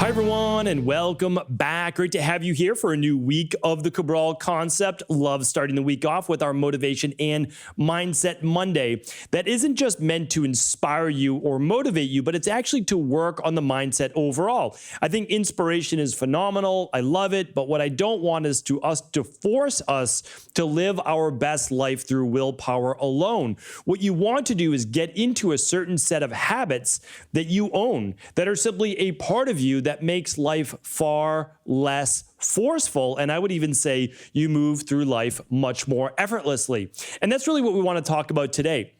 Hi, everyone, and welcome back. Great to have you here for a new week of the Cabral concept. Love starting the week off with our Motivation and Mindset Monday. That isn't just meant to inspire you or motivate you, but it's actually to work on the mindset overall. I think inspiration is phenomenal. I love it. But what I don't want is to force us to live our best life through willpower alone. What you want to do is get into a certain set of habits that you own, that are simply a part of you that makes life far less forceful. And I would even say you move through life much more effortlessly. And that's really what we want to talk about today.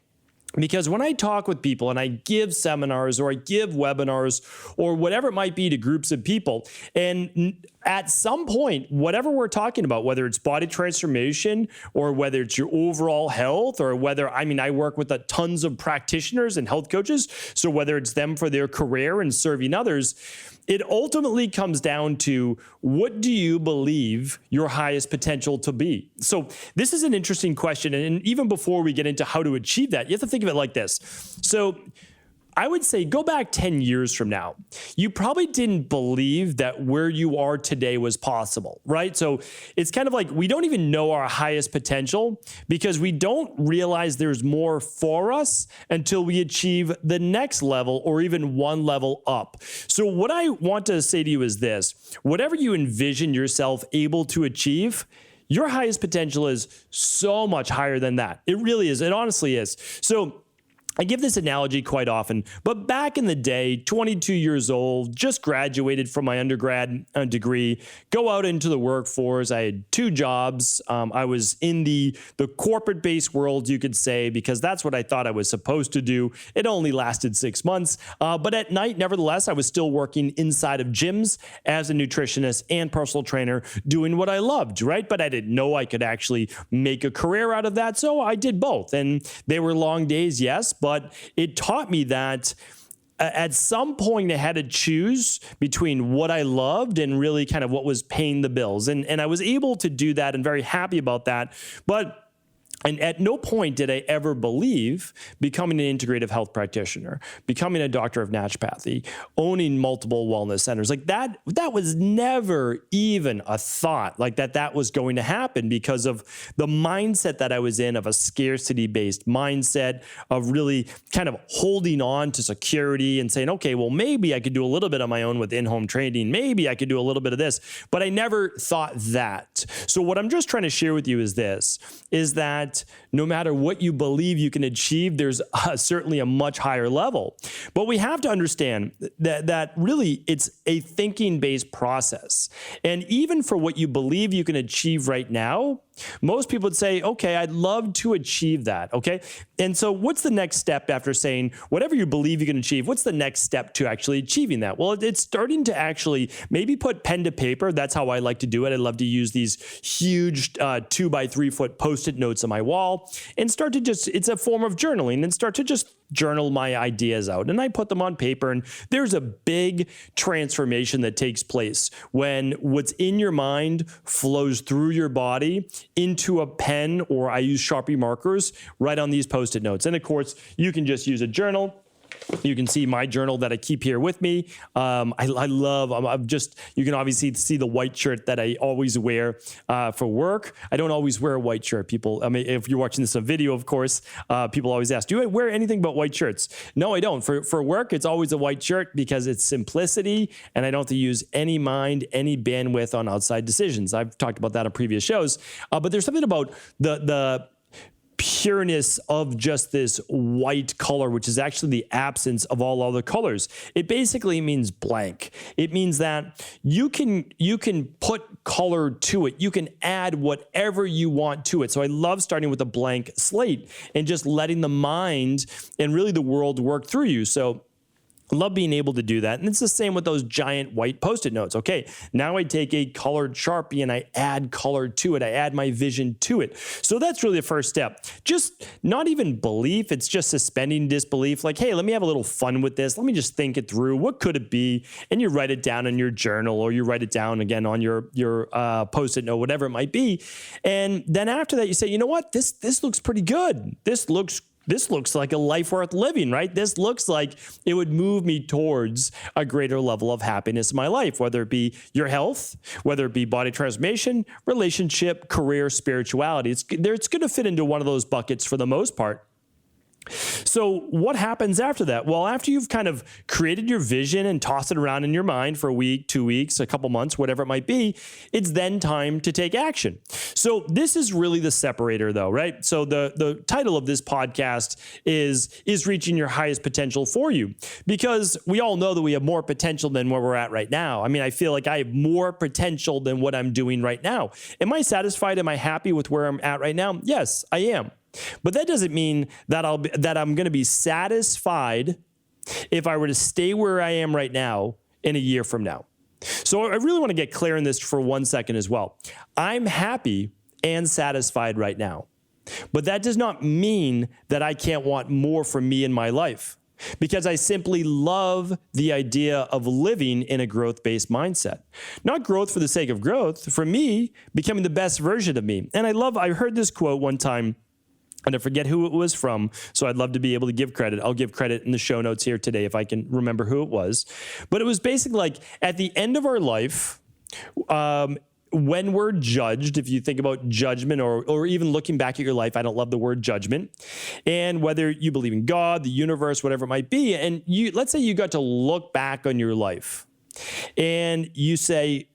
Because when I talk with people and I give seminars or I give webinars or whatever it might be to groups of people, and at some point, whatever we're talking about, whether it's body transformation or whether it's your overall health or whether, I work with tons of practitioners and health coaches. So whether it's them for their career and serving others, it ultimately comes down to, what do you believe your highest potential to be? So this is an interesting question. And even before we get into how to achieve that, you have to think of it like this. So I would say go back 10 years from now. You probably didn't believe that where you are today was possible, right? So it's kind of like we don't even know our highest potential because we don't realize there's more for us until we achieve the next level or even one level up. So what I want to say to you is this: whatever you envision yourself able to achieve, your highest potential is so much higher than that. It really is. It honestly is. So I give this analogy quite often, but back in the day, 22 years old, just graduated from my undergrad degree, go out into the workforce. I had 2 jobs. I was in the corporate-based world, you could say, because that's what I thought I was supposed to do. It only lasted 6 months. But at night, nevertheless, I was still working inside of gyms as a nutritionist and personal trainer, doing what I loved, right? But I didn't know I could actually make a career out of that, so I did both. And they were long days, yes, but it taught me that at some point I had to choose between what I loved and really kind of what was paying the bills. And I was able to do that and very happy about that. And at no point did I ever believe becoming an integrative health practitioner, becoming a doctor of naturopathy, owning multiple wellness centers, like that was never even a thought like that was going to happen because of the mindset that I was in, of a scarcity-based mindset, of really kind of holding on to security and saying, okay, well, maybe I could do a little bit on my own with in-home training. Maybe I could do a little bit of this, but I never thought that. So what I'm just trying to share with you is this, is that no matter what you believe you can achieve, there's certainly a much higher level. But we have to understand that really it's a thinking-based process. And even for what you believe you can achieve right now, most people would say, okay, I'd love to achieve that, okay? And so what's the next step after saying whatever you believe you can achieve? What's the next step to actually achieving that? Well, it's starting to actually maybe put pen to paper. That's how I like to do it. I love to use these huge 2 by 3 foot Post-it notes on my wall and start to just, it's a form of journaling, and start to just journal my ideas out. And I put them on paper, and there's a big transformation that takes place when what's in your mind flows through your body into a pen, or I use Sharpie markers right on these Post-it notes. And of course, you can just use a journal. You can see my journal that I keep here with me. I love, you can obviously see the white shirt that I always wear for work. I don't always wear a white shirt. People, if you're watching this on video, of course, people always ask, do I wear anything but white shirts? No, I don't. For work, it's always a white shirt because it's simplicity, and I don't have to use any mind, any bandwidth on outside decisions. I've talked about that on previous shows. But there's something about the pureness of just this white color, which is actually the absence of all other colors. It basically means blank. It means that you can put color to it. You can add whatever you want to it. So I love starting with a blank slate and just letting the mind and really the world work through you. So I love being able to do that. And it's the same with those giant white Post-it notes. Okay, now I take a colored Sharpie and I add color to it. I add my vision to it. So that's really the first step. Just not even belief. It's just suspending disbelief. Like, hey, let me have a little fun with this. Let me just think it through. What could it be? And you write it down in your journal, or you write it down again on your Post-it note, whatever it might be. And then after that, you say, you know what? This looks pretty good. This looks this looks like a life worth living, right? This looks like it would move me towards a greater level of happiness in my life, whether it be your health, whether it be body transformation, relationship, career, spirituality. It's going to fit into one of those buckets for the most part. So what happens after that? Well, after you've kind of created your vision and tossed it around in your mind for a week, 2 weeks, a couple months, whatever it might be, it's then time to take action. So this is really the separator though, right? So the title of this podcast is reaching your highest potential for you, because we all know that we have more potential than where we're at right now. I mean, I feel like I have more potential than what I'm doing right now. Am I satisfied? Am I happy with where I'm at right now? Yes, I am. But that doesn't mean that I'm going to be satisfied if I were to stay where I am right now in a year from now. So I really want to get clear on this for 1 second as well. I'm happy and satisfied right now, but that does not mean that I can't want more for me in my life, because I simply love the idea of living in a growth-based mindset. Not growth for the sake of growth, for me, becoming the best version of me. And I heard this quote one time, and I forget who it was from, so I'd love to be able to give credit. I'll give credit in the show notes here today if I can remember who it was. But it was basically like, at the end of our life, when we're judged, if you think about judgment or even looking back at your life, I don't love the word judgment, and whether you believe in God, the universe, whatever it might be, and let's say you got to look back on your life and you say,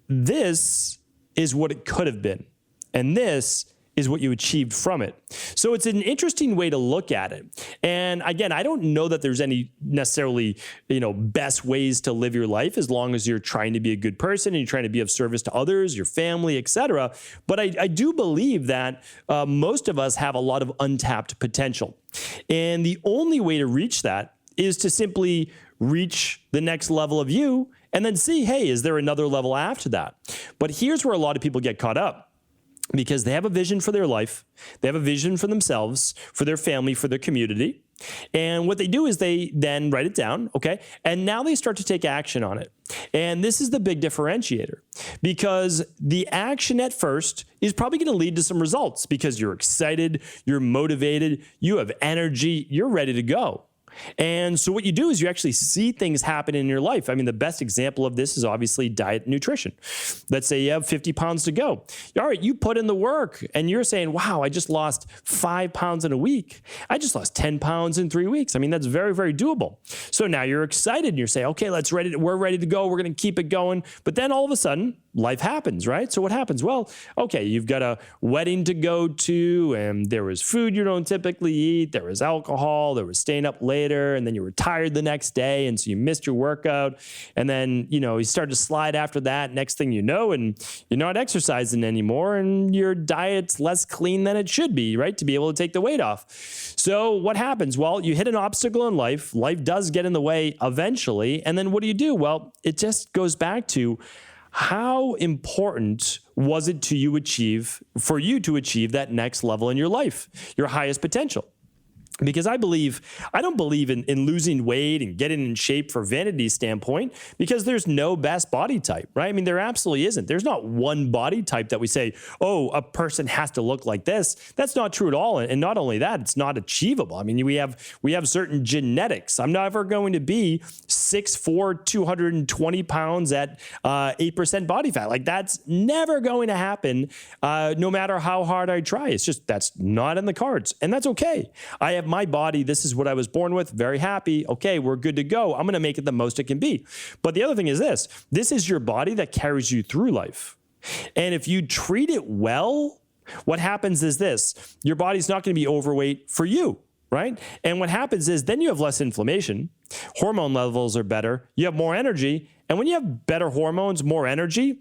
this is what it could have been, and this is what you achieved from it. So it's an interesting way to look at it. And again, I don't know that there's any necessarily, best ways to live your life, as long as you're trying to be a good person and you're trying to be of service to others, your family, etc. But I do believe that most of us have a lot of untapped potential. And the only way to reach that is to simply reach the next level of you and then see, hey, is there another level after that? But here's where a lot of people get caught up, because they have a vision for their life, they have a vision for themselves, for their family, for their community. And what they do is they then write it down, okay? And now they start to take action on it. And this is the big differentiator, because the action at first is probably going to lead to some results, because you're excited, you're motivated, you have energy, you're ready to go. And so what you do is you actually see things happen in your life. I mean, the best example of this is obviously diet and nutrition. Let's say you have 50 pounds to go. All right, you put in the work and you're saying, wow, I just lost 5 pounds in a week. I just lost 10 pounds in 3 weeks. I mean, that's very, very doable. So now you're excited and you're saying, okay, we're ready to go. We're going to keep it going. But then all of a sudden, life happens, right? So what happens? Well, okay, you've got a wedding to go to, and there was food you don't typically eat. There was alcohol. There was staying up later, and then you were tired the next day, and so you missed your workout. And then, you start to slide after that. Next thing you know, and you're not exercising anymore, and your diet's less clean than it should be, right? To be able to take the weight off. So what happens? Well, you hit an obstacle in life. Life does get in the way eventually. And then what do? Well, it just goes back to, how important was it for you to achieve that next level in your life, your highest potential? Because I don't believe in losing weight and getting in shape for vanity standpoint, because there's no best body type, right? I mean, there absolutely isn't. There's not one body type that we say, oh, a person has to look like this. That's not true at all. And not only that, it's not achievable. I mean, we have certain genetics. I'm never going to be 6'4", 220 pounds at 8% body fat. Like, that's never going to happen, no matter how hard I try. It's just, that's not in the cards. And that's okay. I have my body. This is what I was born with. Very happy. Okay, we're good to go. I'm going to make it the most it can be. But the other thing is this is your body that carries you through life. And if you treat it well, what happens is this: your body's not going to be overweight for you, right? And what happens is then you have less inflammation. Hormone levels are better. You have more energy. And when you have better hormones, more energy,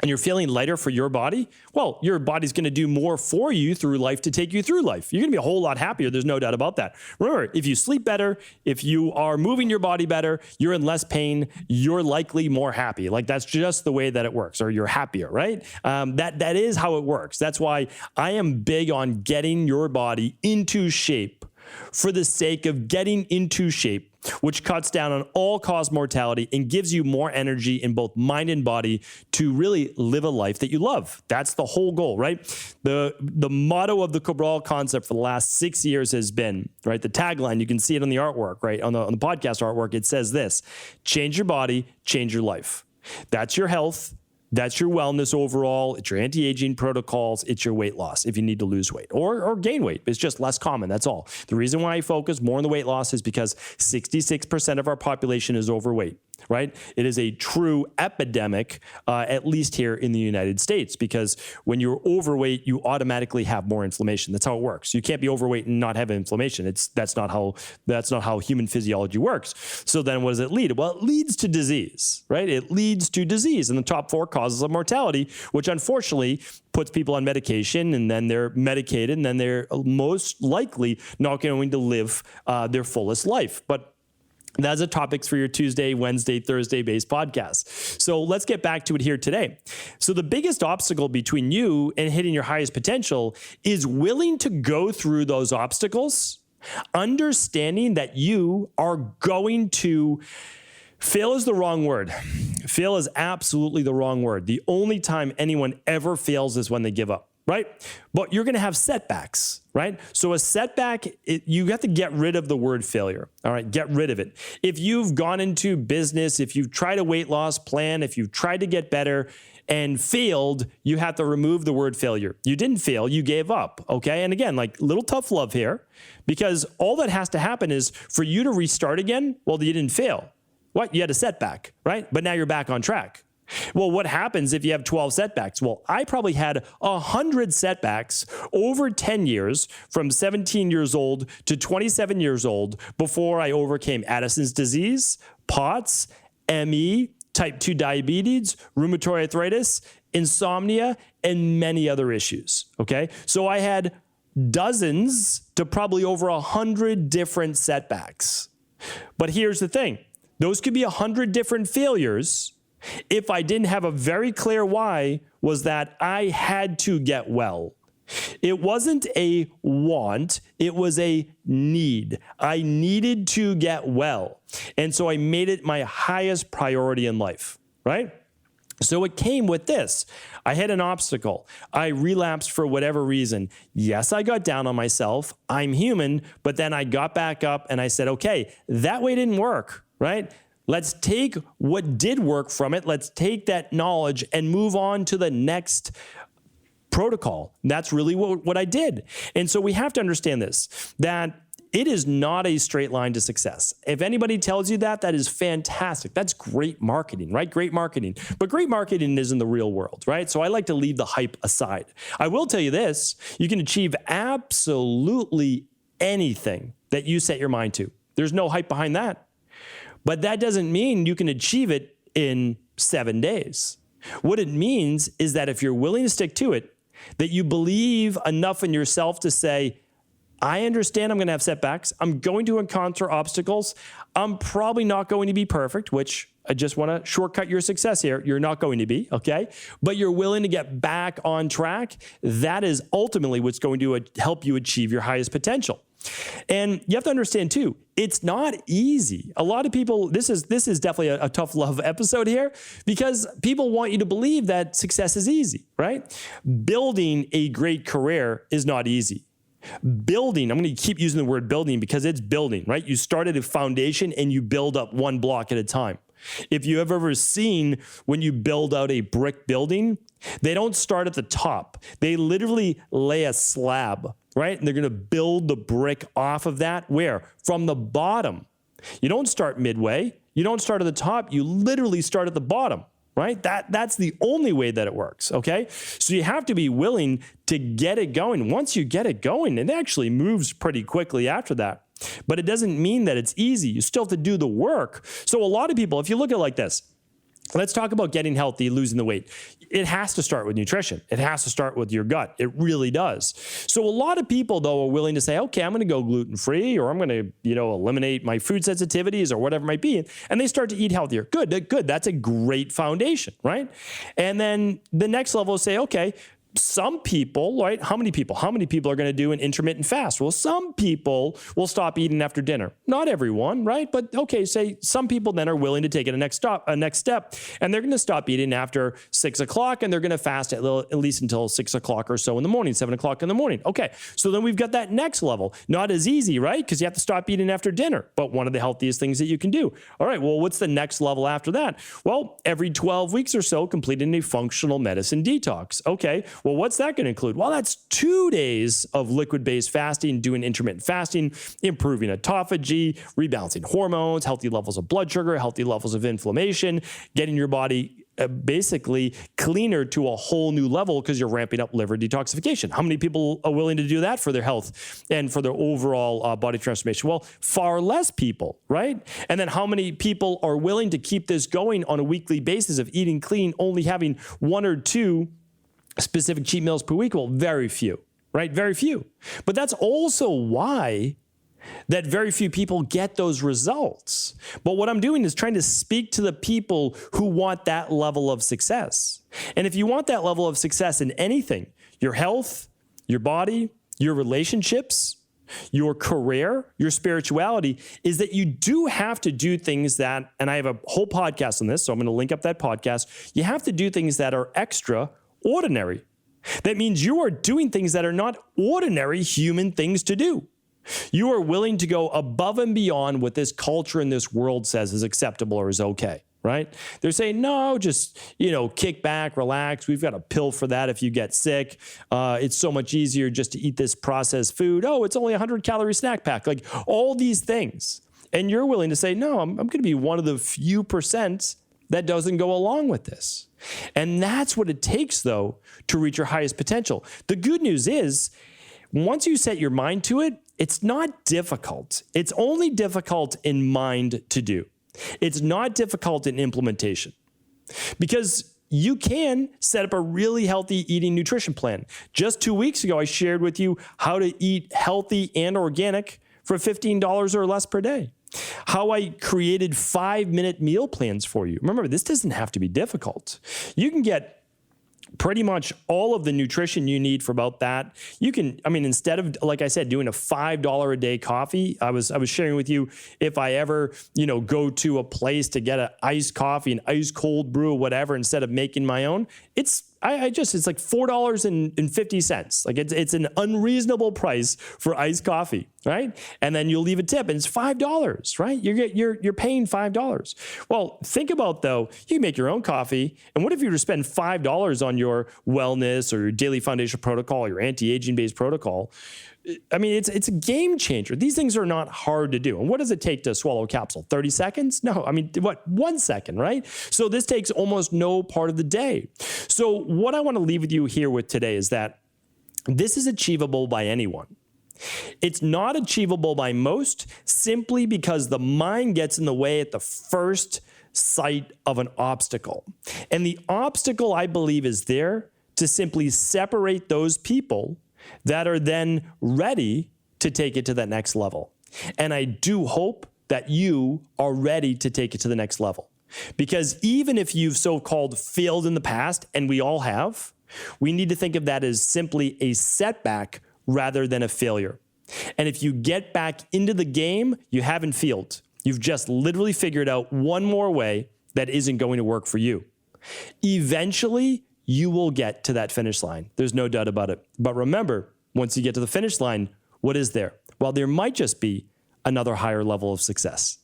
and you're feeling lighter for your body, well, your body's going to do more for you through life to take you through life. You're going to be a whole lot happier. There's no doubt about that. Remember, if you sleep better, if you are moving your body better, you're in less pain, you're likely more happy. Like, that's just the way that it works, or you're happier, right? That is how it works. That's why I am big on getting your body into shape for the sake of getting into shape. which cuts down on all-cause mortality and gives you more energy in both mind and body to really live a life that you love. That's the whole goal, right? The motto of the Cabral concept for the last 6 years has been, right? The tagline, you can see it on the artwork, right? On the podcast artwork, it says this: change your body, change your life. That's your health. That's your wellness overall. It's your anti-aging protocols. It's your weight loss if you need to lose weight or gain weight. It's just less common. That's all. The reason why I focus more on the weight loss is because 66% of our population is overweight, right? It is a true epidemic, at least here in the United States, because when you're overweight, you automatically have more inflammation. That's how it works. You can't be overweight and not have inflammation. That's not how human physiology works. So then what does it lead? Well, it leads to disease, right? It leads to disease in the top 4 causes of mortality, which unfortunately puts people on medication, and then they're medicated, and then they're most likely not going to live their fullest life. But that's a topics for your Tuesday, Wednesday, Thursday-based podcast. So let's get back to it here today. So the biggest obstacle between you and hitting your highest potential is willing to go through those obstacles, understanding that you are going to fail is the wrong word. Fail is absolutely the wrong word. The only time anyone ever fails is when they give up, right? But you're going to have setbacks, right? So a setback, you have to get rid of the word failure, all right? Get rid of it. If you've gone into business, if you've tried a weight loss plan, if you've tried to get better and failed, you have to remove the word failure. You didn't fail, you gave up, okay? And again, like little tough love here, because all that has to happen is for you to restart again, well, you didn't fail. What? You had a setback, right? But now you're back on track. Well, what happens if you have 12 setbacks? Well, I probably had 100 setbacks over 10 years, from 17 years old to 27 years old, before I overcame Addisons disease, POTS, ME, type 2 diabetes, rheumatoid arthritis, insomnia, and many other issues, okay? So I had dozens to probably over 100 different setbacks. But here's the thing. Those could be 100 different failures if I didn't have a very clear why, was that I had to get well. It wasn't a want, it was a need. I needed to get well. And so I made it my highest priority in life, right? So it came with this. I hit an obstacle. I relapsed for whatever reason. Yes, I got down on myself. I'm human. But then I got back up and I said, okay, that way didn't work, right? Let's take what did work from it. Let's take that knowledge and move on to the next protocol. That's really what I did. And so we have to understand this, that it is not a straight line to success. If anybody tells you that, that is fantastic. That's great marketing, right? Great marketing. But great marketing isn't the real world, right? So I like to leave the hype aside. I will tell you this, you can achieve absolutely anything that you set your mind to. There's no hype behind that. But that doesn't mean you can achieve it in 7 days. What it means is that if you're willing to stick to it, that you believe enough in yourself to say, I understand I'm going to have setbacks. I'm going to encounter obstacles. I'm probably not going to be perfect, which I just want to shortcut your success here. You're not going to be, okay? But you're willing to get back on track. That is ultimately what's going to help you achieve your highest potential. And you have to understand too, it's not easy. A lot of people, this is definitely a tough love episode here, because people want you to believe that success is easy, right? Building a great career is not easy. Building, I'm going to keep using the word building because it's building, right? You start at a foundation and you build up one block at a time. If you have ever seen when you build out a brick building, they don't start at the top. They literally lay a slab, right? And they're going to build the brick off of that. Where? From the bottom. You don't start midway. You don't start at the top. You literally start at the bottom, right? That's the only way that it works, okay? So you have to be willing to get it going. Once you get it going, it actually moves pretty quickly after that. But it doesn't mean that it's easy. You still have to do the work. So a lot of people, if you look at it like this, let's talk about getting healthy, losing the weight. It has to start with nutrition. It has to start with your gut. It really does. So a lot of people, though, are willing to say, okay, I'm going to go gluten-free, or I'm going to, eliminate my food sensitivities or whatever it might be. And they start to eat healthier. Good. That's a great foundation, right? And then the next level is say, okay, some people, right? How many people are going to do an intermittent fast? Well, some people will stop eating after dinner. Not everyone, right? But okay, say some people then are willing to take it a next step, and they're going to stop eating after 6 o'clock, and they're going to fast at least until 6 o'clock or so in the morning, 7 o'clock in the morning. Okay, so then we've got that next level. Not as easy, right? Because you have to stop eating after dinner, but one of the healthiest things that you can do. All right, well, what's the next level after that? Well, every 12 weeks or so, completing a functional medicine detox. Okay, well, what's that going to include? Well, that's 2 days of liquid-based fasting, doing intermittent fasting, improving autophagy, rebalancing hormones, healthy levels of blood sugar, healthy levels of inflammation, getting your body basically cleaner to a whole new level because you're ramping up liver detoxification. How many people are willing to do that for their health and for their overall body transformation? Well, far less people, right? And then how many people are willing to keep this going on a weekly basis of eating clean, only having 1 or 2 specific cheat meals per week? Well, very few, right? Very few. But that's also why that very few people get those results. But what I'm doing is trying to speak to the people who want that level of success. And if you want that level of success in anything, your health, your body, your relationships, your career, your spirituality, is that you do have to do things that, and I have a whole podcast on this, so I'm going to link up that podcast. You have to do things that are extraordinary. That means you are doing things that are not ordinary human things to do. You are willing to go above and beyond what this culture and this world says is acceptable or is okay, right? They're saying, no, just, kick back, relax. We've got a pill for that if you get sick. It's so much easier just to eat this processed food. Oh, it's only a 100-calorie snack pack. Like all these things. And you're willing to say, no, I'm going to be one of the few percent that doesn't go along with this. And that's what it takes, though, to reach your highest potential. The good news is, once you set your mind to it, it's not difficult. It's only difficult in mind to do. It's not difficult in implementation because you can set up a really healthy eating nutrition plan. Just 2 weeks ago, I shared with you how to eat healthy and organic for $15 or less per day. How I created 5-minute meal plans for you. Remember, this doesn't have to be difficult. You can get pretty much all of the nutrition you need for about that. You can, instead of, like I said, doing a $5 a day coffee, I was sharing with you, if I ever, go to a place to get an iced coffee, an ice cold brew, or whatever, instead of making my own, it's like $4.50. Like it's an unreasonable price for iced coffee, right? And then you'll leave a tip and it's $5, right? You're paying $5. Well, think about though, you can make your own coffee. And what if you were to spend $5 on your wellness or your daily foundation protocol, your anti-aging based protocol? It's a game changer. These things are not hard to do. And what does it take to swallow a capsule? 30 seconds? No, 1 second, right? So this takes almost no part of the day. So what I want to leave with you here with today is that this is achievable by anyone. It's not achievable by most simply because the mind gets in the way at the first sight of an obstacle. And the obstacle, I believe, is there to simply separate those people that are then ready to take it to that next level. And I do hope that you are ready to take it to the next level. Because even if you've so-called failed in the past, and we all have, we need to think of that as simply a setback rather than a failure. And if you get back into the game, you haven't failed. You've just literally figured out one more way that isn't going to work for you. Eventually, you will get to that finish line. There's no doubt about it. But remember, once you get to the finish line, what is there? Well, there might just be another higher level of success.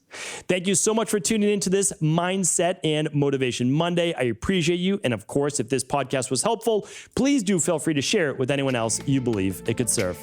Thank you so much for tuning into this Mindset and Motivation Monday. I appreciate you. And of course, if this podcast was helpful, please do feel free to share it with anyone else you believe it could serve.